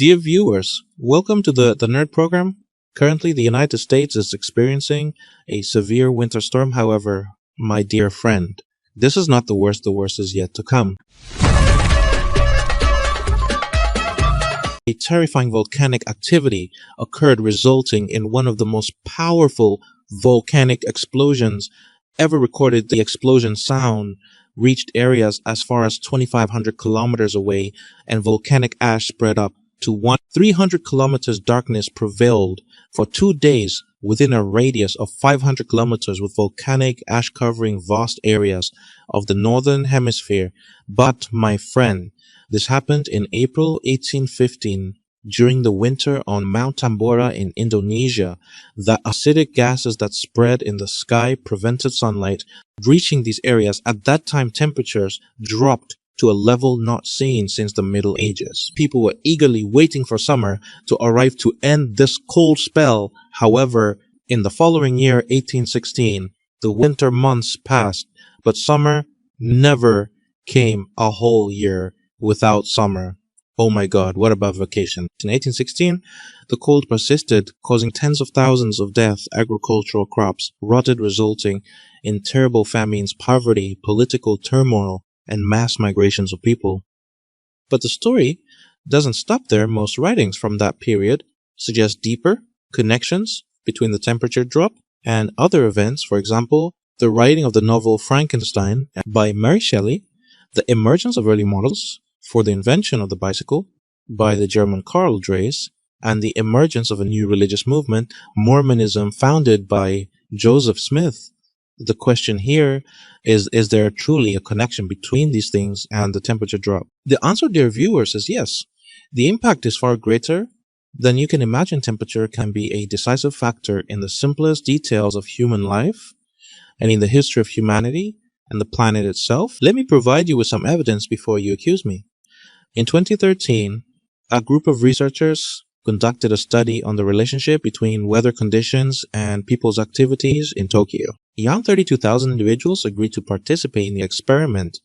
Dear viewers, welcome to the Nerd Program. Currently, the United States is experiencing a severe winter storm. However, my dear friend, this is not the worst is yet to come. A terrifying volcanic activity occurred, resulting in one of the most powerful volcanic explosions ever recorded. The explosion sound reached areas as far as 2,500 kilometers away, and volcanic ash spread up to 300 kilometers. Darkness prevailed for 2 days within a radius of 500 kilometers, with volcanic ash covering vast areas of the northern hemisphere. But, my friend, this happened in April 1815 during the winter on Mount Tambora in Indonesia. The acidic gases that spread in the sky prevented sunlight reaching these areas. At that time, temperatures dropped to a level not seen since the Middle Ages. People were eagerly waiting for summer to arrive to end this cold spell. However, in the following year, 1816, the winter months passed, but summer never came a whole year without summer. Oh my God, what about vacation? In 1816, the cold persisted, causing tens of thousands of deaths. Agricultural crops rotted, resulting in terrible famines, poverty, political turmoil, and mass migrations of people. But the story doesn't stop there. Most writings from that period suggest deeper connections between the temperature drop and other events. For example, the writing of the novel Frankenstein by Mary Shelley, the emergence of early models for the invention of the bicycle by the German Karl Drais, and the emergence of a new religious movement, Mormonism, founded by Joseph Smith. The question here is there truly a connection between these things and the temperature drop? The answer, dear viewers, is yes. The impact is far greater than you can imagine. Temperature can be a decisive factor in the simplest details of human life and in the history of humanity and the planet itself. Let me provide you with some evidence before you accuse me. In 2013, a group of researchers conducted a study on the relationship between weather conditions and people's activities in Tokyo. Around 32,000 individuals agreed to participate in the experiment,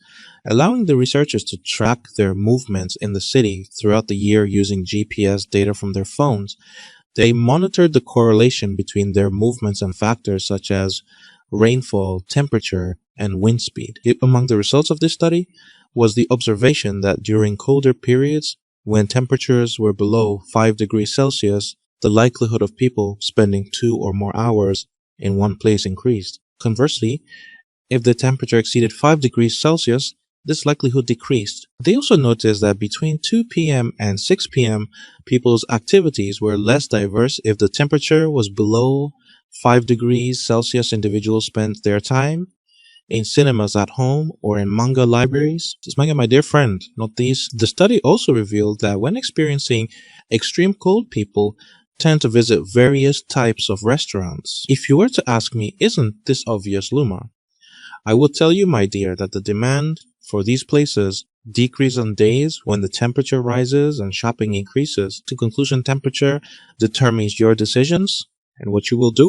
allowing the researchers to track their movements in the city throughout the year using GPS data from their phones. They monitored the correlation between their movements and factors such as rainfall, temperature, and wind speed. Among the results of this study was the observation that during colder periods, when temperatures were below 5 degrees Celsius, the likelihood of people spending 2 or more hours in one place increased. Conversely, if the temperature exceeded 5 degrees Celsius, this likelihood decreased. They also noticed that between 2 p.m. and 6 p.m., people's activities were less diverse. If the temperature was below 5 degrees Celsius, individuals spent their time in cinemas at home or in manga libraries. This manga, my dear friend, not these. The study also revealed that when experiencing extreme cold, people tend to visit various types of restaurants. If you were to ask me, isn't this obvious, Lumar? I would tell you, my dear, that the demand for these places decreases on days when the temperature rises and shopping increases. To conclusion, temperature determines your decisions and what you will do.